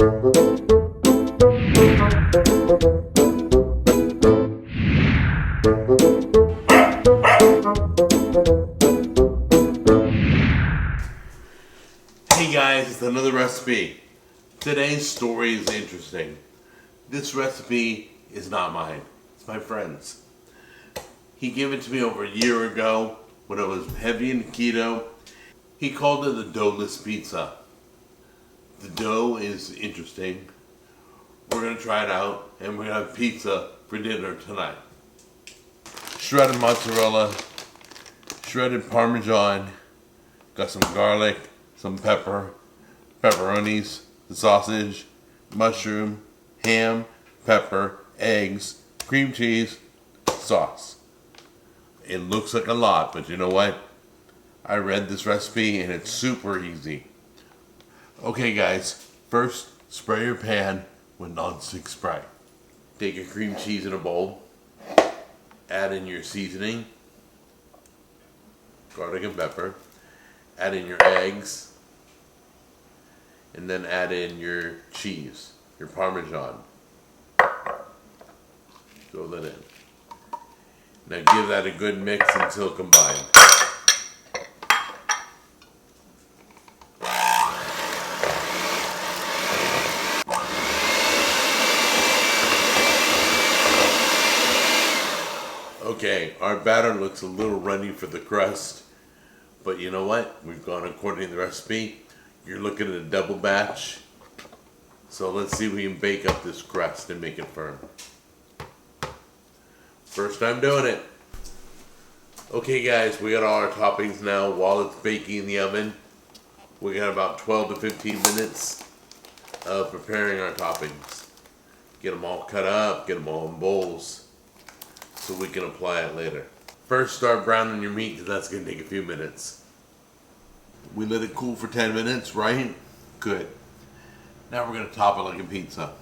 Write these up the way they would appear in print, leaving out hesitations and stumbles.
Hey guys, it's another recipe. Today's story is interesting. This recipe is not mine, it's my friend's. He gave it to me over a year ago when I was heavy in keto. He called it the Doughless Pizza. The dough is interesting. We're going to try it out and we're going to have pizza for dinner tonight. Shredded mozzarella, shredded Parmesan, got some garlic, some pepper, pepperonis, the sausage, mushroom, ham, pepper, eggs, cream cheese, sauce. It looks like a lot, but you know what? I read this recipe and it's super easy. Okay guys, first spray your pan with non-stick spray. Take your cream cheese in a bowl, add in your seasoning, garlic and pepper, add in your eggs, and then add in your cheese, your Parmesan. Throw that in. Now give that a good mix until combined. Okay, our batter looks a little runny for the crust, but you know what? We've gone according to the recipe. You're looking at a double batch, so let's see if we can bake up this crust and make it firm. First time doing it. Okay guys, we got all our toppings now. While it's baking in the oven, we got about 12 to 15 minutes of preparing our toppings. Get them all cut up, get them all in bowls, so we can apply it later. First, start browning your meat because that's going to take a few minutes. We let it cool for 10 minutes, right? Good. Now we're going to top it like a pizza.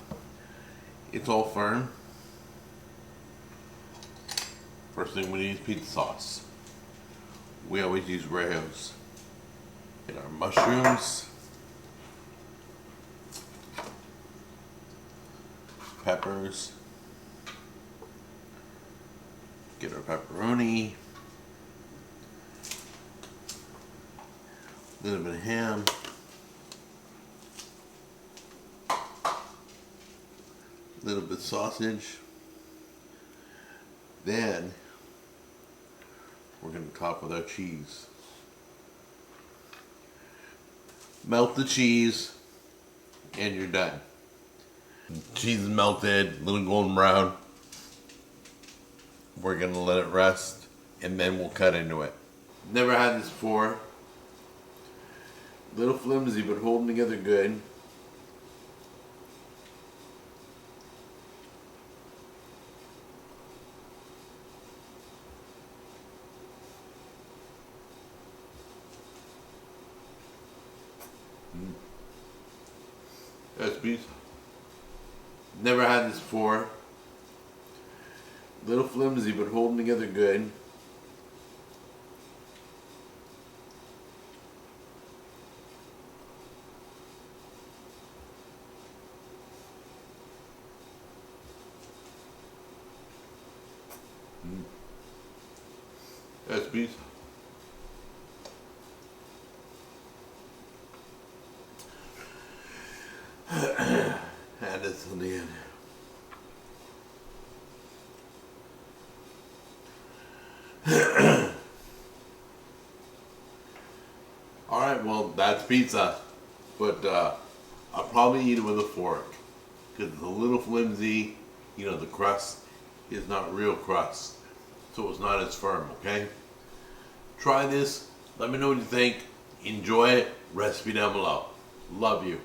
It's all firm. First thing we need is pizza sauce. We always use Rayo's. Get our mushrooms, peppers, get our pepperoni, a little bit of ham, a little bit of sausage. Then we're going to top with our cheese. Melt the cheese and you're done. Cheese is melted, a little golden brown. We're going to let it rest and then we'll cut into it. Never had this before. Little flimsy but holding together good. That's pizza. Never had this before. Little flimsy but holding together good. That's pizza. Add this on the end. Alright, well that's pizza, but I'll probably eat it with a fork because it's a little flimsy. You know, the crust is not real crust, so it's not as firm, okay? Try this, let me know what you think, enjoy it, recipe down below. Love you.